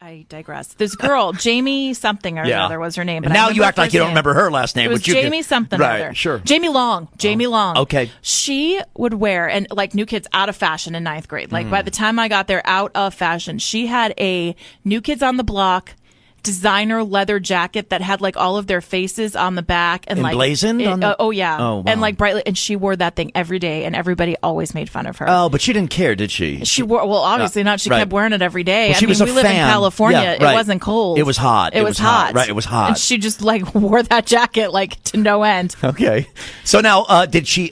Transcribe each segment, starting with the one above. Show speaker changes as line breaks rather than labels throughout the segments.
I digress. This girl, Jamie something or other was her name. But
and now you act like you don't remember her last name.
It was Jamie something or other.
Sure.
Jamie Long. Jamie Long.
Okay.
She would wear, and like New Kids out of fashion in 9th grade. Like by the time I got there, out of fashion. She had a New Kids on the Block designer leather jacket that had like all of their faces on the back and
emblazoned
like
oh
yeah
wow.
And like brightly, and she wore that thing every day and everybody always made fun of her.
Oh, but she didn't care, did she?
She wore, well, obviously not. She kept wearing it every day.
Well, she was a
we live
fan.
in California.
Yeah, right.
It wasn't cold.
It was hot.
It was hot.
Right, it was hot.
And she just like wore that jacket like to no end.
Okay. So now, did she,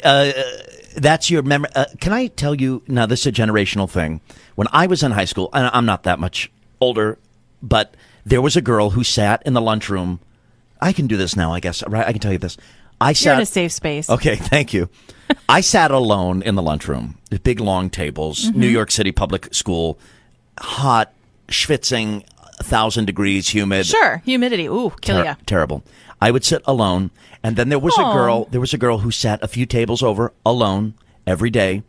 that's your memory. Can I tell you, now this is a generational thing. When I was in high school, and I'm not that much older, but there was a girl who sat in the lunchroom. I can do this now, I guess. Right? I can tell you this.
You're in a safe space.
Okay, thank you. I sat alone in the lunchroom. The big long tables, New York City public school, hot, schwitzing, 1,000 degrees, humid.
Sure, humidity. Ooh, kill ya.
Terrible. I would sit alone, and then there was a girl. There was a girl who sat a few tables over, alone, every day.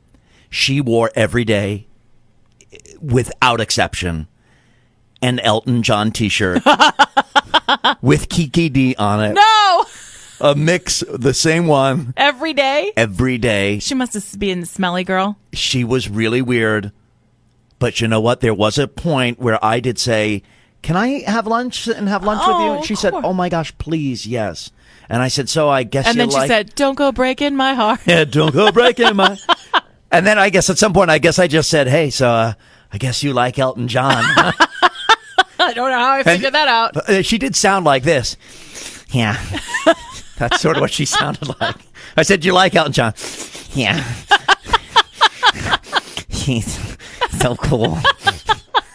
She wore every day, without exception, an Elton John T-shirt with Kiki D on it.
No!
A mix, the same one.
Every day?
Every day.
She must have been the smelly girl.
She was really weird. But you know what? There was a point where I did say, can I have lunch with you? And she said, oh my gosh, please, yes. And I said, so I guess
and
you
then she said, don't go breaking my heart.
Yeah, don't go breaking my... And then I guess at some point, I just said, hey, so I guess you like Elton John.
I don't know how I figured that out.
She did sound like this. Yeah. That's sort of what she sounded like. I said, you like Elton John? Yeah. He's so cool.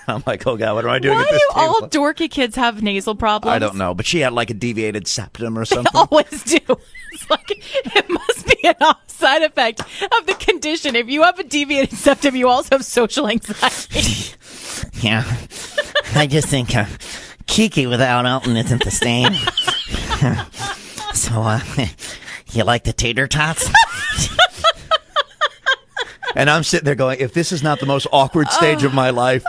I'm like, oh, God, what am I doing at this table?
Why do all dorky kids have nasal problems?
I don't know, but she had like a deviated septum or something.
They always do. It's like, it must be an side effect of the condition. If you have a deviated septum, you also have social anxiety.
Yeah. I just think Kiki without Elton isn't the same. So, you like the tater tots?
And I'm sitting there going, if this is not the most awkward stage of my life,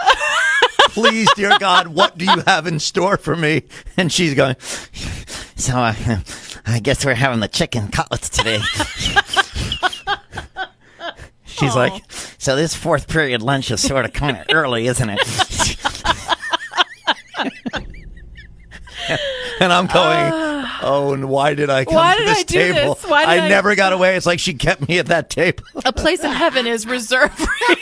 please, dear God, what do you have in store for me? And she's going,
so I guess we're having the chicken cutlets today.
She's like,
so this fourth period lunch is sort of kind of early, isn't it?
And I'm going, oh, and why did I come to this table? I never got away. It's like she kept me at that table.
A place in heaven is reserved for you.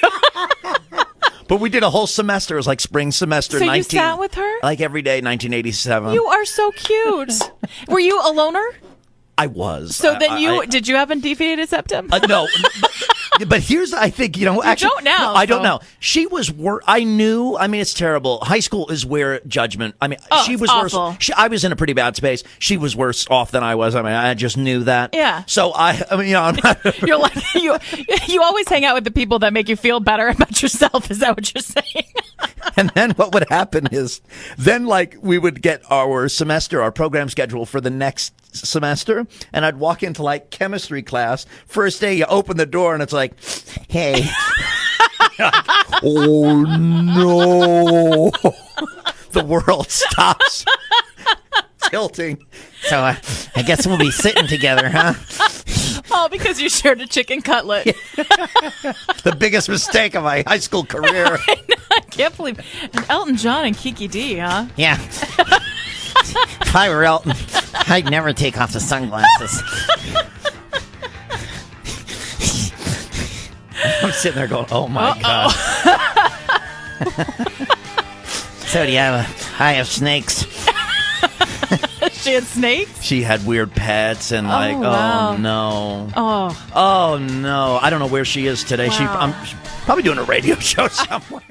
But we did a whole semester. It was like spring semester.
So you sat with her?
Like every day, 1987.
You are so cute. Were you a loner?
I was.
So then did you have a deviated septum?
No. But here's, I think, actually.
Don't now.
No, I don't know. She was, I knew, it's terrible. High school is where judgment, she was
awful.
worse. I was in a pretty bad space. She was worse off than I was. I just knew that.
Yeah.
So I'm not.
You're like, you always hang out with the people that make you feel better about yourself. Is that what you're saying?
And then what would happen is, we would get our program schedule for the next semester, and I'd walk into chemistry class. First day, you open the door, and it's like, hey. Oh, no. The world stops tilting.
So I guess we'll be sitting together, huh?
All because you shared a chicken cutlet.
The biggest mistake of my high school career.
I can't believe Elton John and Kiki D, huh?
Yeah. If I were Elton, I'd never take off the sunglasses.
I'm sitting there going, oh my God.
So do you have a eye of snakes?
She had snakes?
She had weird pets and
wow.
oh no.
Oh.
Oh no. I don't know where she is today.
Wow.
She's probably doing a radio show somewhere.